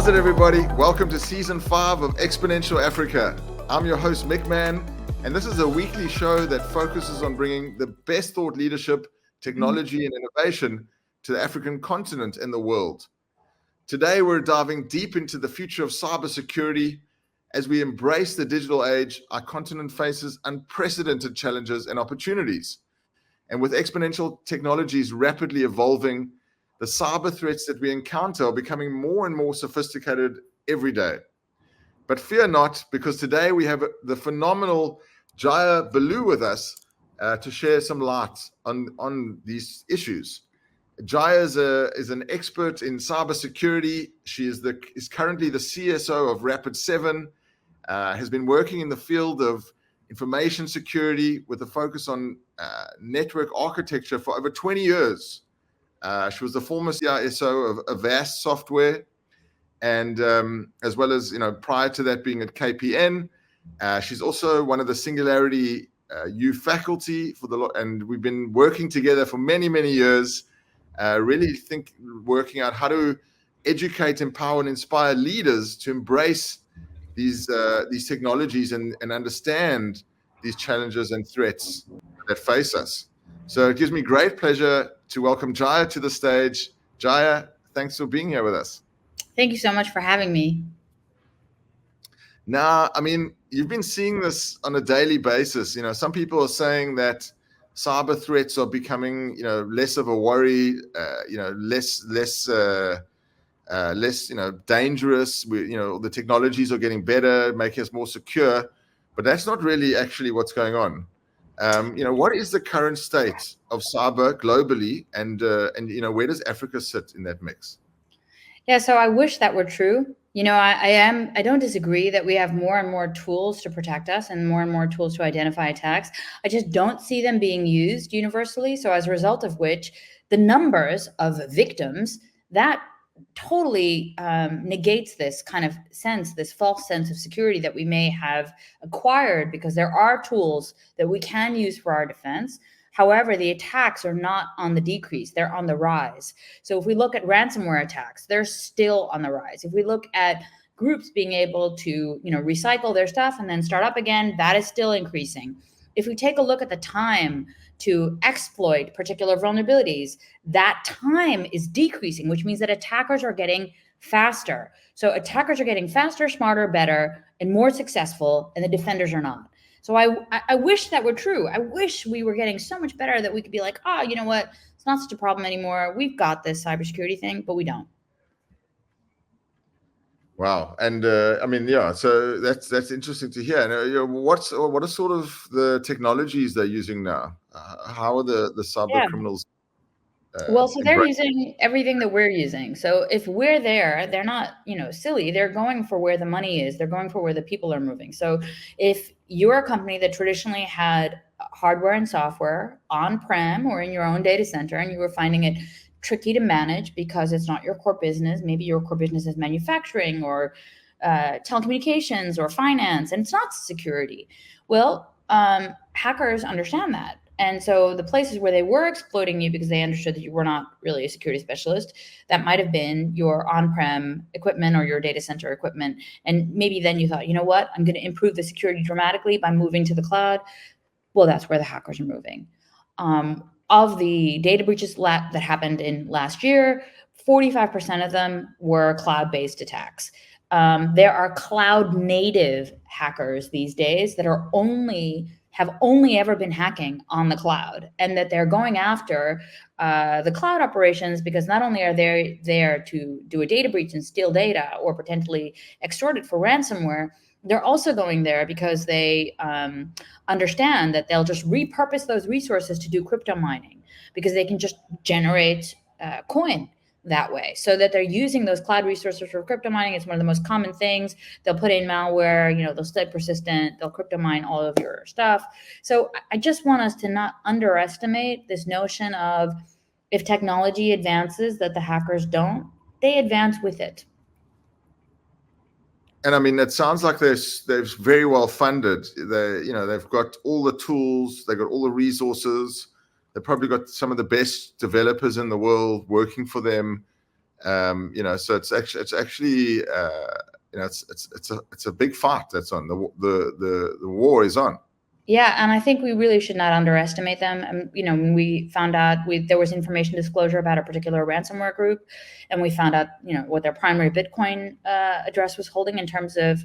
How's it, everybody? Welcome to Season 5 of Exponential Africa. I'm your host, Mic Mann, and this is a weekly show that focuses on bringing the best thought leadership, technology, and innovation to the African continent and the world. Today, we're diving deep into the future of cybersecurity. As we embrace the digital age, our continent faces unprecedented challenges and opportunities. And with exponential technologies rapidly evolving, the cyber threats that we encounter are becoming more and more sophisticated every day. But fear not, because today we have the phenomenal Jaya Baloo with us to share some light on these issues. Jaya is an expert in cybersecurity. She is currently the CSO of Rapid7, has been working in the field of information security with a focus on network architecture for over 20 years. She was the former CISO of Avast Software, and as well as, prior to that being at KPN. She's also one of the Singularity U faculty and we've been working together for many, many years, working out how to educate, empower, and inspire leaders to embrace these technologies and understand these challenges and threats that face us. So it gives me great pleasure to welcome Jaya to the stage. Jaya, thanks for being here with us. Thank you so much for having me. Now, you've been seeing this on a daily basis. Some people are saying that cyber threats are becoming, less of a worry, less dangerous. The technologies are getting better, making us more secure, but that's not really actually what's going on. What is the current state of cyber globally, and where does Africa sit in that mix? Yeah, so I wish that were true. I don't disagree that we have more and more tools to protect us and more tools to identify attacks. I just don't see them being used universally. So as a result of which, the numbers of victims, that totally negates this kind of sense, this false sense of security that we may have acquired, because there are tools that we can use for our defense. However, the attacks are not on the decrease, they're on the rise. So if we look at ransomware attacks, they're still on the rise. If we look at groups being able to, recycle their stuff and then start up again, that is still increasing. If we take a look at the time to exploit particular vulnerabilities, that time is decreasing, which means that attackers are getting faster. So attackers are getting faster, smarter, better, and more successful, and the defenders are not. So I wish that were true. I wish we were getting so much better that we could be like, you know what? It's not such a problem anymore. We've got this cybersecurity thing, but we don't. Wow. And so that's interesting to hear. And what are sort of the technologies they're using now? How are the cyber criminals? Well, so they're using everything that we're using. So if we're there, they're not, silly. They're going for where the money is. They're going for where the people are moving. So if you're a company that traditionally had hardware and software on-prem or in your own data center, and you were finding it tricky to manage because it's not your core business, maybe your core business is manufacturing or telecommunications or finance, and it's not security. Well, hackers understand that. And so the places where they were exploiting you because they understood that you were not really a security specialist, that might have been your on-prem equipment or your data center equipment. And maybe then you thought, you know what, I'm going to improve the security dramatically by moving to the cloud. Well, that's where the hackers are moving. Of the data breaches that happened in last year, 45% of them were cloud-based attacks. There are cloud native hackers these days that have only ever been hacking on the cloud, and that they're going after the cloud operations because not only are they there to do a data breach and steal data or potentially extort it for ransomware, they're also going there because they understand that they'll just repurpose those resources to do crypto mining because they can just generate coin that way, so that they're using those cloud resources for crypto mining. It's one of the most common things. They'll put in malware, they'll stay persistent, they'll crypto mine all of your stuff. So I just want us to not underestimate this notion of if technology advances that the hackers don't, they advance with it. And it sounds like they're very well funded. They've got all the tools, they've got all the resources. They've probably got some of the best developers in the world working for them. So it's actually it's a big fight that's on. The war is on. Yeah, and I think we really should not underestimate them. When we found out there was information disclosure about a particular ransomware group, and we found out, what their primary Bitcoin address was holding in terms of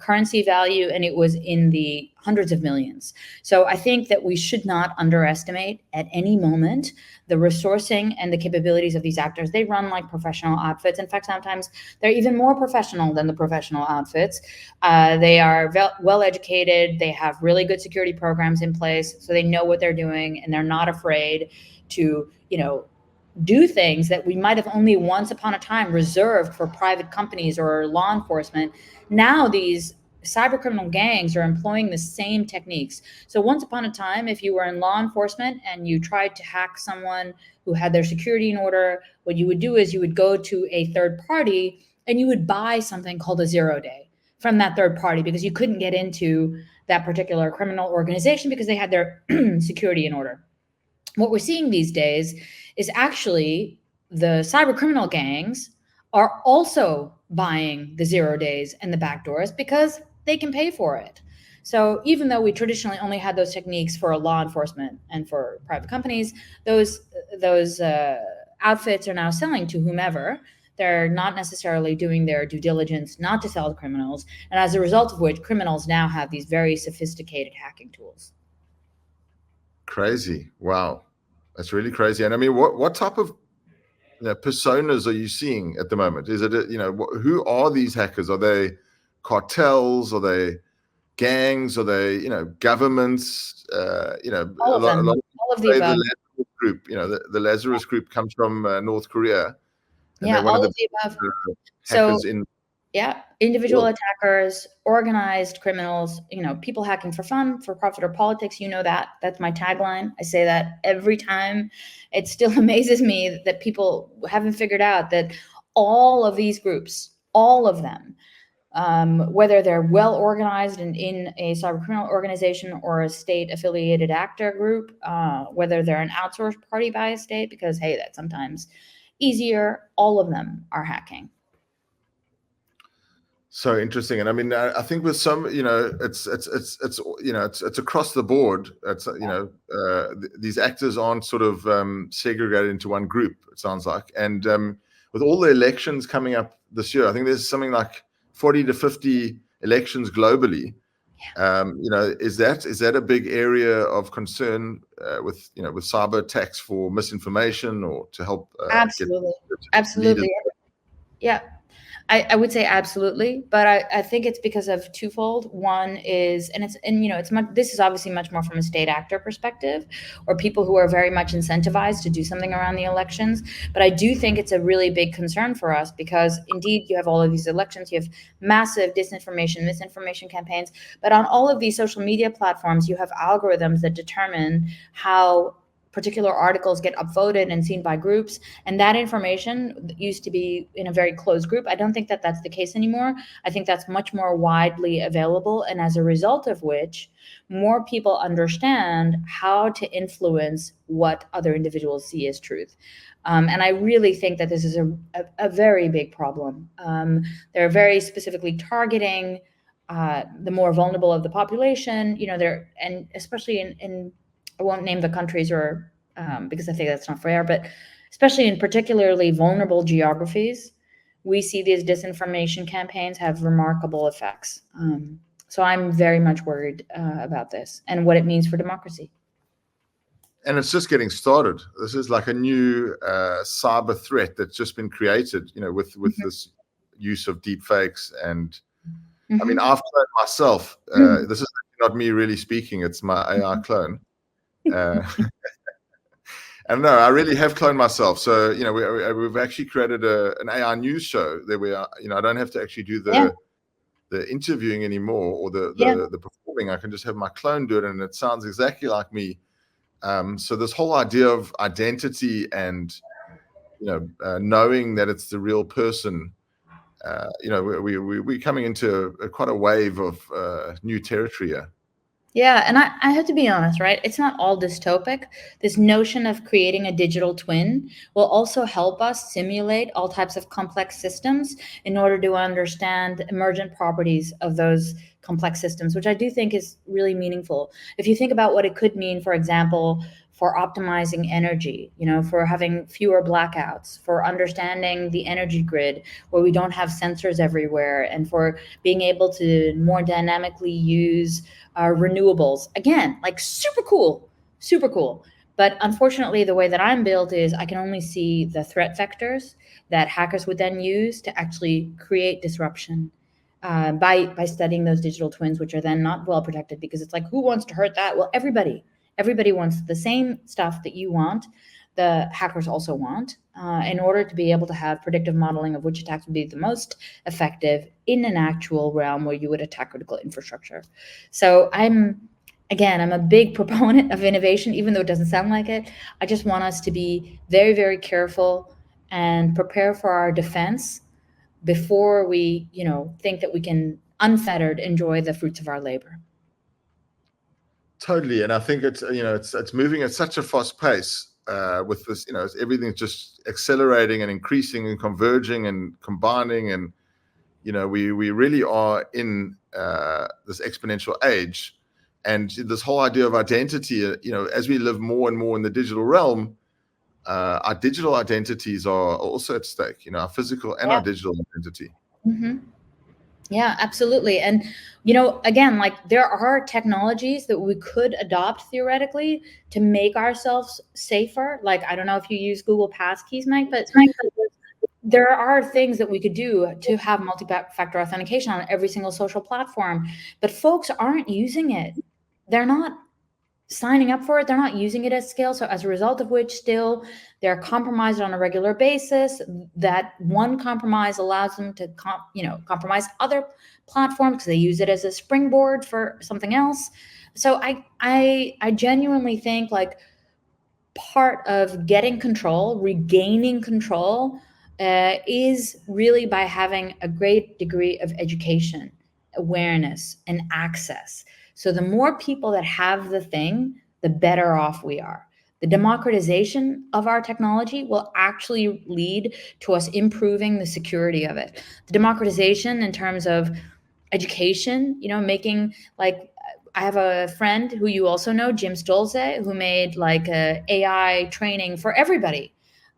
currency value, and it was in the hundreds of millions. So I think that we should not underestimate at any moment the resourcing and the capabilities of these actors. They run like professional outfits. In fact, sometimes they're even more professional than the professional outfits. They are well educated. They have really good security programs in place, so they know what they're doing, and they're not afraid to, do things that we might have only once upon a time reserved for private companies or law enforcement. Now these cybercriminal gangs are employing the same techniques. So once upon a time, if you were in law enforcement and you tried to hack someone who had their security in order, what you would do is you would go to a third party and you would buy something called a 0-day from that third party, because you couldn't get into that particular criminal organization because they had their security in order. What we're seeing these days is actually the cyber criminal gangs are also buying the 0-days and the backdoors because they can pay for it. So even though we traditionally only had those techniques for law enforcement and for private companies, those outfits are now selling to whomever. They're not necessarily doing their due diligence not to sell to criminals, and as a result of which, criminals now have these very sophisticated hacking tools. Crazy. Wow. That's really crazy. And I mean, what type of personas are you seeing at the moment? Is it, who are these hackers? Are they cartels? Are they gangs? Are they, governments? All of them. All of the above. The Lazarus group, the Lazarus group comes from North Korea. And yeah, all of the above. Hackers in. Yeah, individual attackers, organized criminals, people hacking for fun, for profit, or politics. That's my tagline. I say that every time. It still amazes me that people haven't figured out that all of these groups, all of them, whether they're well organized and in a cyber criminal organization or a state affiliated actor group, whether they're an outsourced party by a state, because hey, that's sometimes easier, all of them are hacking. So interesting. And I mean, I think with some, it's across the board. It's, these actors aren't sort of segregated into one group, it sounds like. And with all the elections coming up this year, I think there's something like 40 to 50 elections globally. Is that a big area of concern with cyber attacks for misinformation or to help? Absolutely. Yeah. I would say absolutely, but I think it's because of twofold. One is, this is obviously much more from a state actor perspective, or people who are very much incentivized to do something around the elections. But I do think it's a really big concern for us because indeed you have all of these elections, you have massive disinformation, misinformation campaigns, but on all of these social media platforms, you have algorithms that determine how particular articles get upvoted and seen by groups, and that information used to be in a very closed group. I don't think that that's the case anymore. I think that's much more widely available, and as a result of which, more people understand how to influence what other individuals see as truth. And I really think that this is a very big problem. They're very specifically targeting the more vulnerable of the population, and especially in I won't name the countries or because I think that's not fair, but especially in particularly vulnerable geographies, we see these disinformation campaigns have remarkable effects. So I'm very much worried about this and what it means for democracy. And it's just getting started. This is like a new cyber threat that's just been created, with this use of deep fakes. And I mean, I've cloned myself. This is not me really speaking. It's my AI clone. And no, I really have cloned myself. So, we've actually created an AI news show that we are, I don't have to actually do the interviewing anymore or the performing. I can just have my clone do it, and it sounds exactly like me. So this whole idea of identity and, knowing that it's the real person, we're coming into quite a wave of new territory here. Yeah, and I have to be honest, right? It's not all dystopic. This notion of creating a digital twin will also help us simulate all types of complex systems in order to understand emergent properties of those complex systems, which I do think is really meaningful. If you think about what it could mean, for example, for optimizing energy, for having fewer blackouts, for understanding the energy grid where we don't have sensors everywhere, and for being able to more dynamically use renewables. Again, like super cool, super cool. But unfortunately, the way that I'm built is I can only see the threat vectors that hackers would then use to actually create disruption by studying those digital twins, which are then not well protected, because it's like, who wants to hurt that? Well, everybody wants the same stuff that you want. The hackers also want, in order to be able to have predictive modeling of which attacks would be the most effective in an actual realm where you would attack critical infrastructure. So I'm a big proponent of innovation, even though it doesn't sound like it. I just want us to be very, very careful and prepare for our defense before we, think that we can unfettered enjoy the fruits of our labor. Totally, and I think it's moving at such a fast pace with this. Everything's just accelerating and increasing and converging and combining, and we really are in this exponential age, and this whole idea of identity. As we live more and more in the digital realm, our digital identities are also at stake. Our physical and our Yeah. digital identity. Hmm. Yeah, absolutely. And, again, like there are technologies that we could adopt theoretically to make ourselves safer. Like, I don't know if you use Google Passkeys, Mike, but there are things that we could do to have multi-factor authentication on every single social platform, but folks aren't using it. They're not signing up for it. They're not using it at scale. So as a result of which, still they're compromised on a regular basis. That one compromise allows them to compromise other platforms because they use it as a springboard for something else. So I genuinely think, like, part of getting control, regaining control, is really by having a great degree of education, awareness, and access. So the more people that have the thing, the better off we are. The democratization of our technology will actually lead to us improving the security of it. The democratization in terms of education, making, like, I have a friend who you also know, Jim Stolze, who made like a AI training for everybody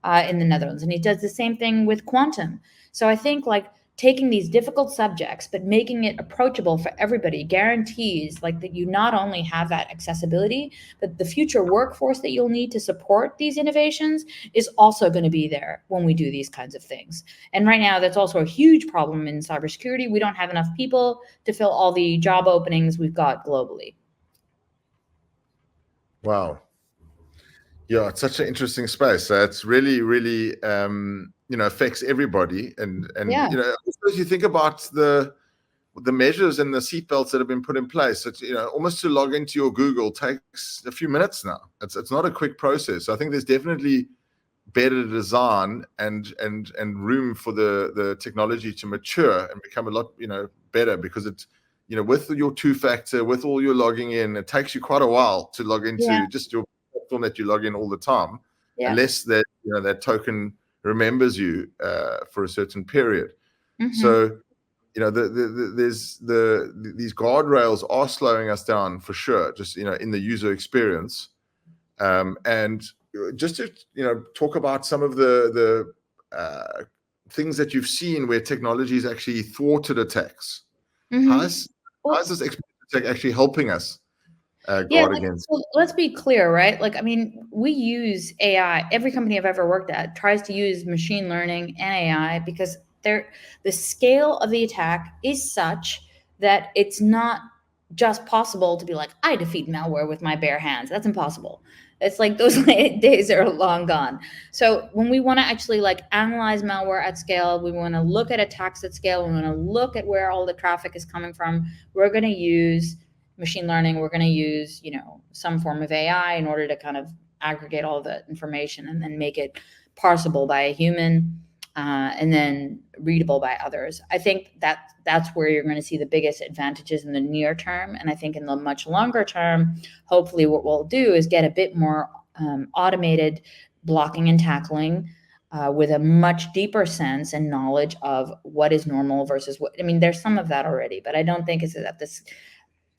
in the Netherlands, and he does the same thing with quantum. So I think, like, taking these difficult subjects but making it approachable for everybody guarantees, like, that you not only have that accessibility, but the future workforce that you'll need to support these innovations is also going to be there when we do these kinds of things. And right now, that's also a huge problem in cybersecurity. We don't have enough people to fill all the job openings we've got globally. Wow. Yeah, it's such an interesting space. It's really, really, affects everybody. And Yeah. as you think about the measures and the seatbelts that have been put in place, it's almost to log into your Google takes a few minutes now. It's not a quick process. So I think there's definitely better design and room for the technology to mature and become a lot better, because it's with your two-factor, with all your logging in, it takes you quite a while to log Yeah. into just your platform that you log in all the time, Yeah. unless that that token remembers you for a certain period. Mm-hmm. So these guardrails are slowing us down for sure, just in the user experience. And just to talk about some of the things that you've seen where technology has actually thwarted attacks. Mm-hmm. How's this attack actually helping us Yeah, guard like, against? so let's be clear, right? Like, I mean, we use AI. Every company I've ever worked at tries to use machine learning and AI because the scale of the attack is such that it's not just possible to be like, I defeat malware with my bare hands. That's impossible. It's like those days are long gone. So when we want to actually, like, analyze malware at scale, we want to look at attacks at scale, we want to look at where all the traffic is coming from, we're going to use machine learning. We're going to use some form of AI in order to kind of aggregate all the information and then make it parsable by a human. and then readable by others. I think that's where you're going to see the biggest advantages in the near term. And I think in the much longer term, hopefully what we'll do is get a bit more automated blocking and tackling with a much deeper sense and knowledge of what is normal versus what. I mean, there's some of that already, but I don't think it's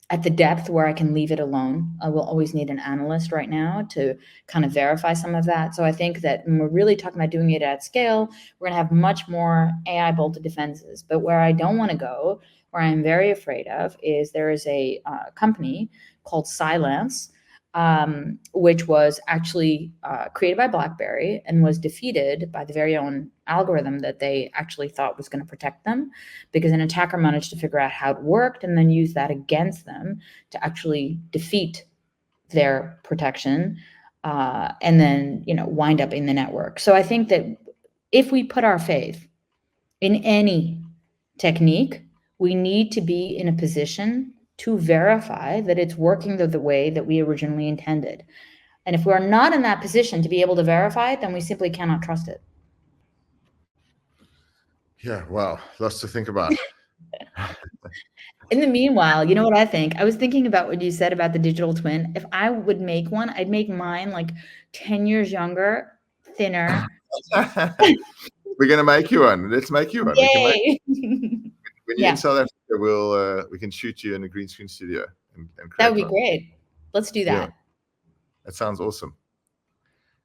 at the depth where I can leave it alone. I will always need an analyst right now to kind of verify some of that. So I think that when we're really talking about doing it at scale, we're going to have much more AI bolted defenses. But where I don't want to go, where I'm very afraid of, is there is a company called Cylance, which was actually created by BlackBerry and was defeated by the very own algorithm that they actually thought was going to protect them, because an attacker managed to figure out how it worked and then use that against them to actually defeat their protection, and then wind up in the network. So I think that if we put our faith in any technique, we need to be in a position to verify that it's working the way that we originally intended. And if we're not in that position to be able to verify it, then we simply cannot trust it. Yeah, wow, lots to think about. In the meanwhile, you know what I think? I was thinking about what you said about the digital twin. If I would make one, I'd make mine like 10 years younger, thinner. We're going to make you one. Let's make you one. Yay. When you're in South Africa, we can shoot you in a green screen studio. And that would be great. Let's do that. Yeah. That sounds awesome.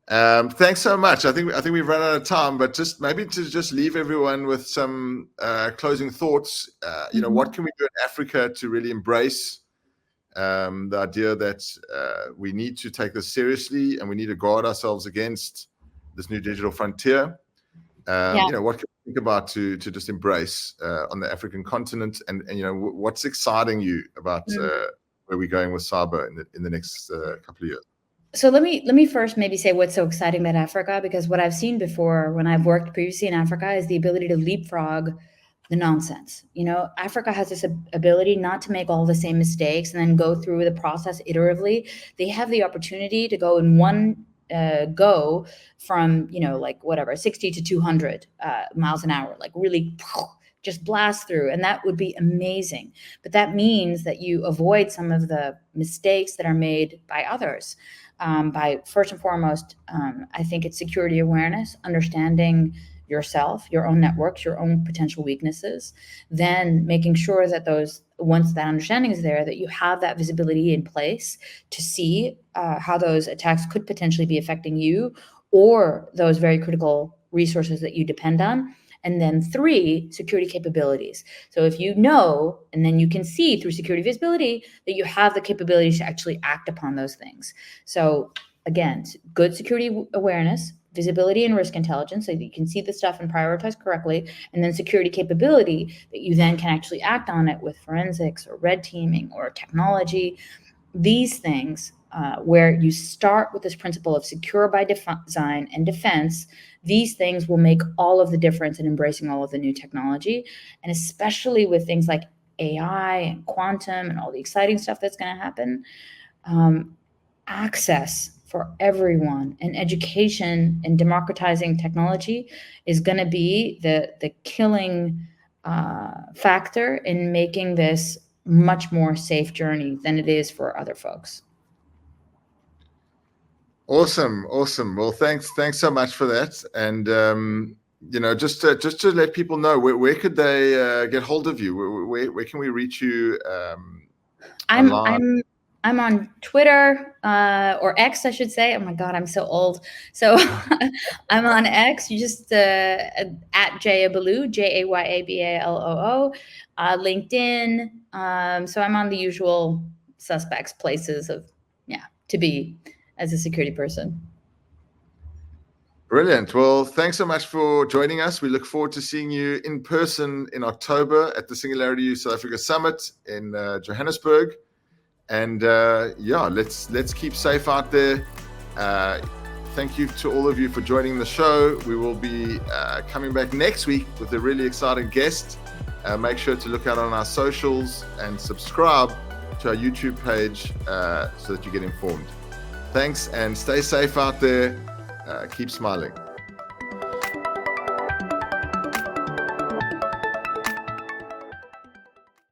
Thanks so much. I think we've run out of time, but just maybe to just leave everyone with some closing thoughts. What can we do in Africa to really embrace the idea that we need to take this seriously and we need to guard ourselves against this new digital frontier? What can we think about to just embrace on the African continent, and what's exciting you about where we're going with cyber in the next couple of years? So let me first maybe say what's so exciting about Africa, because what I've seen before when I've worked previously in Africa is the ability to leapfrog the nonsense. Africa has this ability not to make all the same mistakes and then go through the process iteratively. They have the opportunity to go in one go from 60 to 200 miles an hour, like really just blast through, and that would be amazing. But that means that you avoid some of the mistakes that are made by others. By first and foremost, I think it's security awareness, understanding yourself, your own networks, your own potential weaknesses, then making sure that once that understanding is there, that you have that visibility in place to see how those attacks could potentially be affecting you or those very critical resources that you depend on. And then 3, security capabilities. So if you know, and then you can see through security visibility that you have the capabilities to actually act upon those things. So again, good security awareness, visibility and risk intelligence, so that you can see the stuff and prioritize correctly, and then security capability that you then can actually act on it with forensics or red teaming or technology. These things, where you start with this principle of secure by design and defense, these things will make all of the difference in embracing all of the new technology. And especially with things like AI and quantum and all the exciting stuff that's going to happen, access for everyone and education and democratizing technology is going to be the killing factor in making this much more safe journey than it is for other folks. Awesome. Well, thanks so much for that. And just to let people know, where could they get hold of you? Where can we reach you? I'm on Twitter, or X, I should say. Oh my God, I'm so old. So I'm on X. You just at Jaya Baloo, JAYABALOO, LinkedIn. So I'm on the usual suspects places to be as a security person. Brilliant. Well, thanks so much for joining us. We look forward to seeing you in person in October at the Singularity South Africa Summit in Johannesburg. And let's keep safe out there. Thank you to all of you for joining the show. We will be coming back next week with a really exciting guest. Make sure to look out on our socials and subscribe to our YouTube page so that you get informed. Thanks, and stay safe out there. Keep smiling.